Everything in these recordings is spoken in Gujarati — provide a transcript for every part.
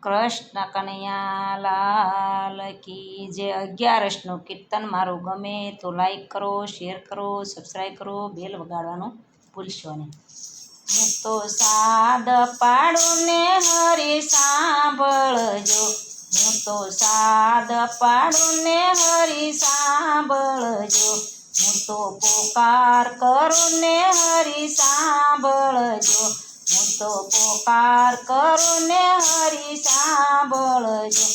કૃષ્ણ કનૈયા લાલ કી જે 11નું કીર્તન મારું ગમે તો લાઈક કરો, શેર કરો, સબસ્ક્રાઈબ કરો, બેલ વગાડવાનું ભૂલશો નહીં. હું તો સાદ પાડું ને હરી સાંભળજો, હું તો સાદ પાડું ને હરી સાંભળજો, હું તો પોકાર કરું ને હરી સાંભળજો, હું તો પોકાર કરું ને હરી સાંભળજો.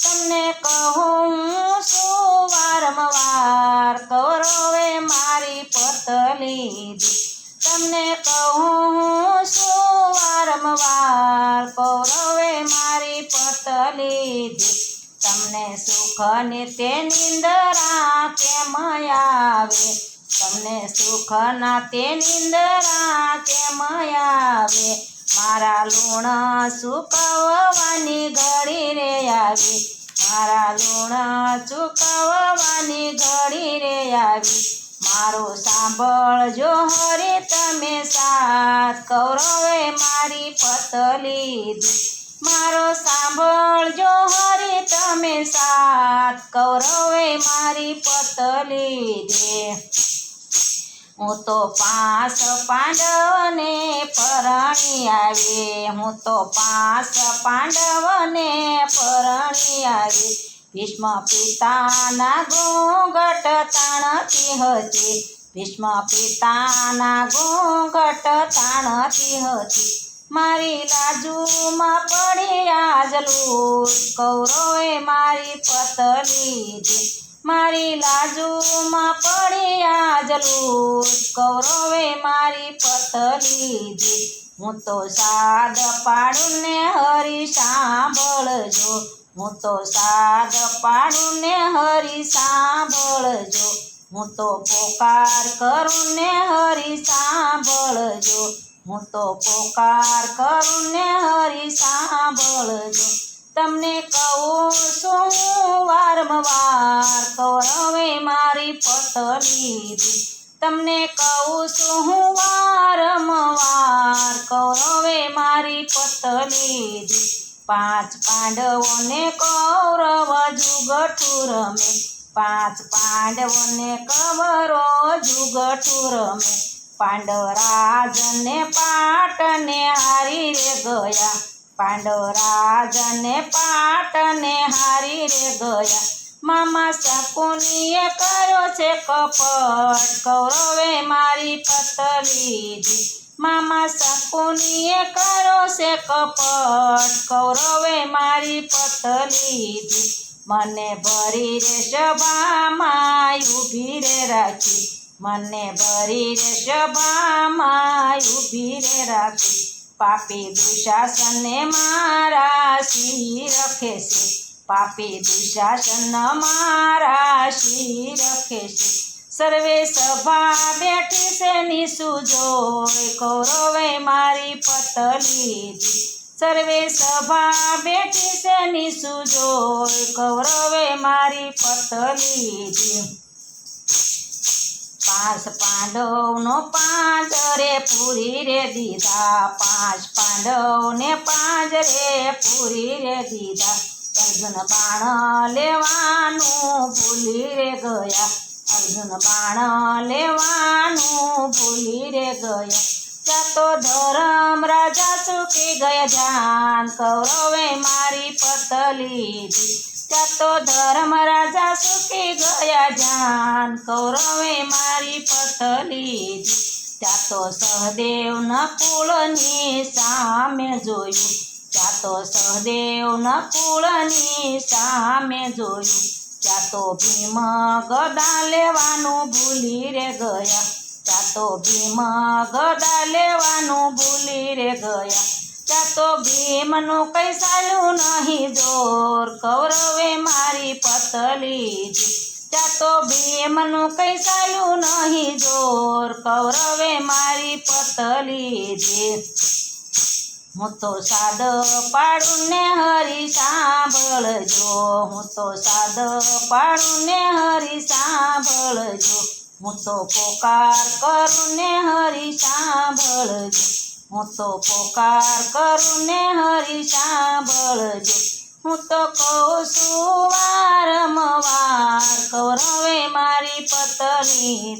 તમને કહું છું વારંવાર કૌરવે મારી પતલી, તમને કહું છું વારંવાર કૌરવે મારી પતલી. તમને સુખ ને તે નિંદરા કેમ આવે, તમને સુખ ના તે નિંદરા કેમ આવે, મારા લૂણ ચૂકવવાની ઘડી રે આવી, મારા લૂણ ચૂકવવાની ઘડી રે આવી. મારો સાંભળજો હરી તમે સાથ કૌરવે મારી પતલી, મારો સાંભળજો હરી તમે સાથ કૌરવે મારી પતલી. હું તો 5 પાંડવને પરણી આવી, હું તો 5 પાંડવને પરણી આવી. ભીષ્મ પિતાના ઘૂંઘટ તાણતી હતી, ભીષ્મ પિતાના ઘૂંઘટ તાણતી હતી. મારી લાજુમાં પડી આજ લૂટ કૌરવે મારી પતલી, મારી લાજુમાં પડી આજ લૂટ કૌરવે મારી પતલી. હું તો સાદ પાડું ને હરી સાંભળજો, હું તો સાદ પાડું ને હરી સાંભળજો, હું તો પોકાર કરું ને હરી સાંભળજો, હું તો પોકાર કરું ને હરી સાંભળજો. તમને કહું છું વારંવાર કૌરવે મારી પતલી, તમને કહું છું વારંવાર કૌરવે મારી પતલી. 5 પાંડવોને કૌરવ જુગઠું રમે, 5 પાંડવોને કૌરવ જુગઠું રમે. પાંડવરાજને પાટને હારી રે ગયા, પાંડવરાજને પાટને હારી રે ગયા. મામા શકુનીએ કર્યો છે કપટ કૌરવે મારી પતલી, મામા શકુનીએ કર્યો છે કપટ કૌરવે મારી પતલી. મને ભરી રે સભામાં ઊભી રે રાખી, મને ભરી રે સભામાં ઊભી રે રાખી. પાપી દુશાસને મારા શિર રખે છે, પાપી દુશાસન મારા શિર રખે છે. સર્વે સભા બેઠી છે નિસુ જોઈ કૌરવે મારી પતલી, સર્વે સભા બેઠી છે નિસુ જોઈ કૌરવે મારી પતલી. 5 પાંડવનો પાંજરે પૂરી રે દીધા, 5 પાંડવને પાંજરે પૂરી રે દીધા. અર્જુન બાણ લેવાનું ભૂલી રે ગયા, અર્જુન બાણ લેવાનું ભૂલી રે ગયા. ત્યાં તો ધર્મ રાજા ચૂકી ગયા જાન કૌરવે મારી પતલી, ત્યાં તો ધર્મ રાજા ચૂકી ગયા જાન કૌરવે મારી પતલી. ત્યાં તો સહદેવ નકુળની સામે જોયું, ત્યાં તો સહદેવ નકુળની સામે જોયું. ત્યાં તો ભીમ ગદા લેવાનું ભૂલી રે ગયા, ત્યાં તો ભીમ ગદા લેવાનું ભૂલી રે ગયા. ત્યાં તો ભીમનું કઈ ચાલ્યું નહીં જોર કૌરવે મારી પતલી, ત્યાં તો ભીમનું કઈ ચાલ્યું નહીં જોર કૌરવે મારી પતલી. હું તો સાદ પાડું ને હરી સાંભળજો, હું તો સાદ પાડું ને હરી સાંભળજો, હું તો પોકાર કરું ને હરી સાંભળજો. હું તો પોકાર કરું ને હરી સાંભળજો હું તો કહું છું વારંવાર કૌરવે મારી પતલી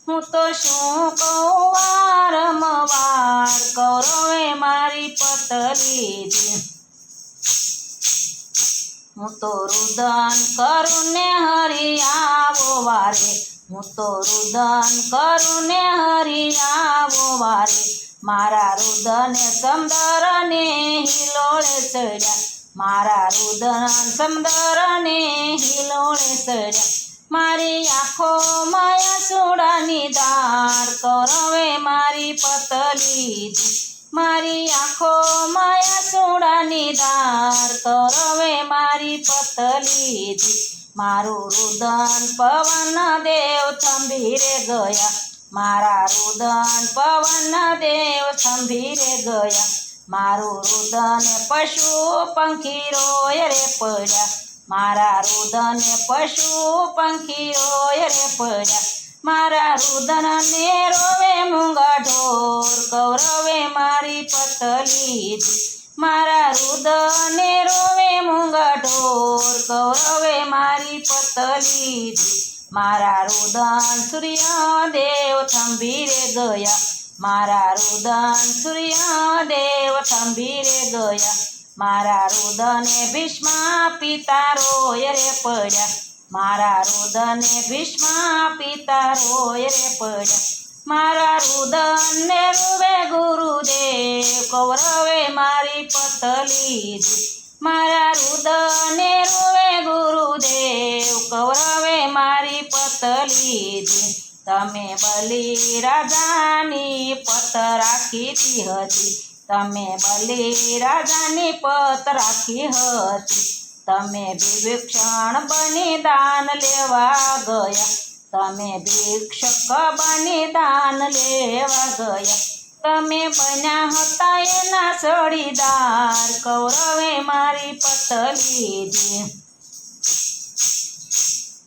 હું તો શું કહું વારંવાર કૌરવે મારી પતલી હું તો રુદન કરું ને હરી આવો વારે હું તો રુદન કરું ને હરી આવો વારે મારા રુદને સમદરને હિલોળે ચડ્યા મારા રુદન સમદરને હિલોળે ચડ્યા મારી આંખો માયા સુડાની ધાર કૌરવે મારી પતલી મારી આંખો માયા સુડાની ધાર કૌરવે મારી પતલી મારું રુદન પવન દેવ થંભીરે ગયા મારા રુદન પવન દેવ થંભીરે ગયા મારું રુદન પશુ પંખી રોય રે પડ્યા મારા રુદને પશુ પંખી રોય રે પડ્યા મારા રુદનને રોવે મૂંગા ઢોર કૌરવે મારી પતલી મારા રુદને રોવે મૂંગા ઢોર કૌરવે મારી પતલી મારા રુદન સૂર્યદેવ થંભીરે ગયા મારા રુદન સૂર્યદેવ થંભીરે ગયા મારા રુદને ભીષ્મ પિતા રોય રે પડ્યા મારા રુદને ભીષ્મ પિતા રોય રે પડ્યા મારા રુદનને રૂવે ગુરુદેવ કૌરવે મારી પતલી મારા રુદને રૂવે ગુરુદેવ કૌરવે મારી પતલી તમે બલિ રાજાની પત રાખીતી હતી તમે બલિ રાજાની પત રાખી હતી તમે વિભીક્ષણ બની દાન લેવા ગયા તમે ભિક્ષક બની દાન લેવા ગયા તમે બન્યા હતા એના સળીદાર કૌરવે મારી પતલી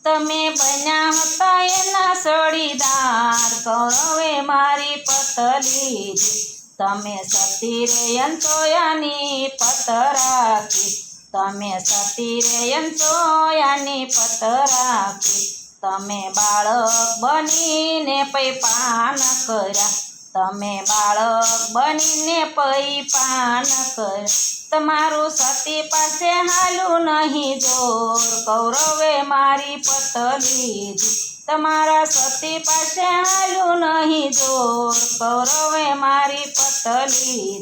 તમે બન્યા હતા એના સળીદાર કૌરવે મારી પતલી તમે સતી રે અંતોયાની પત રાખી તમે સતી રે અંતોયાની પત રાખી તમે બાળક બનીને પૈ પાન કર્યા તમે બાળક બનીને પૈ પાન કર્યા તમારું સતી પાસે હાલું નહીં જોર કૌરવે મારી પતલી તમારા સતી પાસે હાલું નહીં જોર કૌરવે મારી પતલી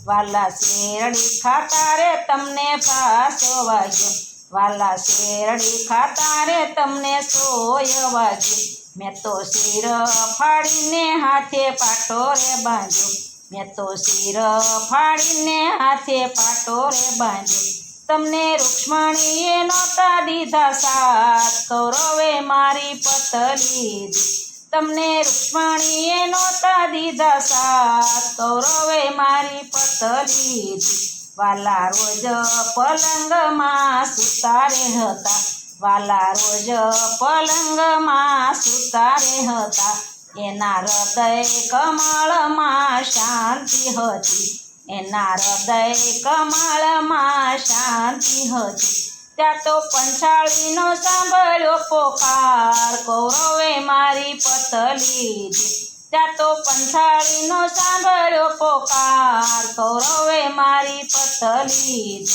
વાલા શેરડી ખાતા રે તમને પાસો વાગ્યો વાલા શેરડી ખાતા રે તમને સોય વાગ્યો મેં તો શિર ફાડીને હાથે પાટો રે બાંધ્યો મેં તો શિર ફાડીને હાથે પાટો રે બાંધ્યો તમને રૂક્ષ્મણીએ નહોતા દીધા સાથ કૌરવે મારી પતલી તમને રૂક્ષ્મણીએ નહોતા દીધા સાથ કૌરવે મારી પતલી વાલા રોજ પલંગમાં સુતારે હતા વાલા રોજ પલંગમાં સુતારે હતા એના હૃદય કમળમાં શાંતિ હતી એના હૃદય કમળમાં શાંતિ હતી ત્યાં તો પંચાળીનો સાંભળ્યો પોકાર કૌરવે મારી પતલી ત્યાં તો પંચાળીનો સાંભળ્યો પોકાર કૌરવે મારી પતલી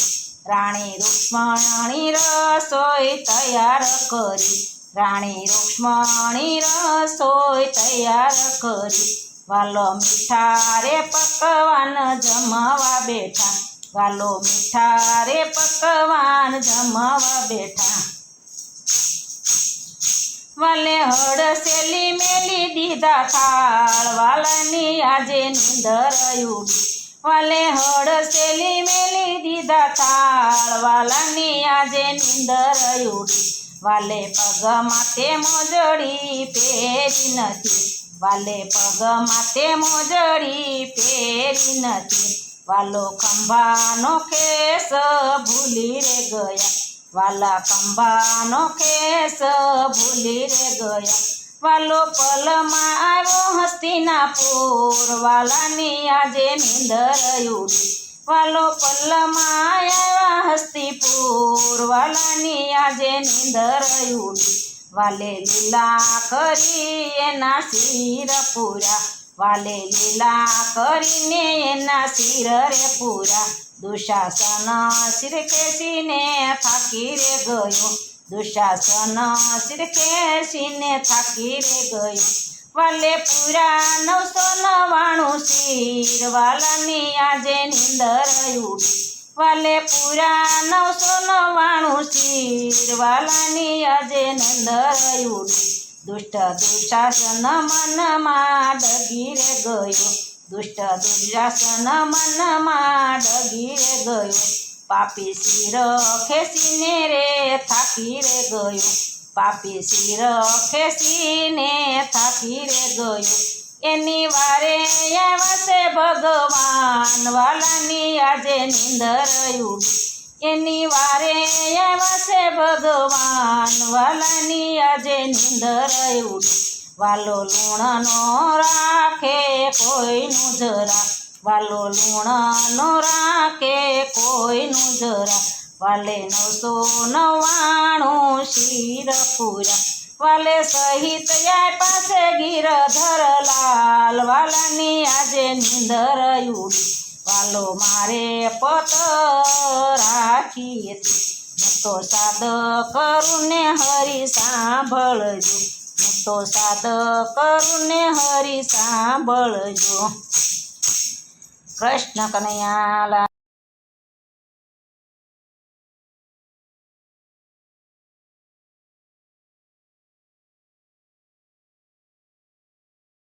રાણી રૂક્ષ્મણી રસોઈ તૈયાર કરી રાણી રૂક્ષ્મણી રસોઈ તૈયાર કરી વાલો મીઠા રે પકવાન જમવા બેઠા વાલો મીઠા રે પકવાન જમવા બેઠા વાલે હડસેલી મેલી દીધા થાળ વાલાની આજે નીંદર ઉડી વાલે હડસેલી મેલી દીધા થાળ વાલાની આજે નીંદર ઉડી વાલે પગ માથે મોજડી પહેરી નથી વાલે પગ માથે મોજડી પહેરી નથી વાલો ખંભાનો ખેસ ભૂલી રે ગયા વાલા ખંભાનો ખેસ ભૂલી રે ગયા વાલો પલમાં આવ્યો હસ્તિનાપુર વાલાની આજે નીંદર ઉડી વાલો પલમાં આવ્યા હસ્તિપુર વાલાની આજે નીંદર ઉડી વાલે લીલા કરી એના શિર પૂરા વાલે લીલા કરીને એના શિર રે પૂરા દુશાસન શિર ખેંચીને થાકી રે ગયો દુશાસન શિર ખેંચીને થાકી રે ગયો વાલે પૂરા 999 શિર વાલાની આજે નીંદર ઉડી વાલે પૂરા 999 શિર વાલાની આજે નીંદર ઉડી દુષ્ટ દુશાસન મનમાં ડગી રે ગયો દુષ્ટ દુશાસન મનમાં ડગી રે ગયો પાપી શિર ખેંચીને રે થાકી રે ગયો પાપી શિર ખેંચીને થાકી રે ગયો એની વારે આવશે ભગવાન વાલાની આજે નીંદર ઉડી એની વારે આવશે ભગવાન વાલાની આજે નીંદર ઉડી વાલો લૂણ નો રાખે કોઈનું જરા વાલો લૂણ નો રાખે કોઈનું જરા વાલે 999 શિર પૂરા વાલે સહિત પાસે ગિરધર લાલ વાલાની આજે નીંદર ઉડી વાલો મારે પત રાખી હતી હું તો સાદ કરું ને હરી સાંભળજો હું તો સાદ કરું ને હરી સાંભળજો કૃષ્ણ કનૈયા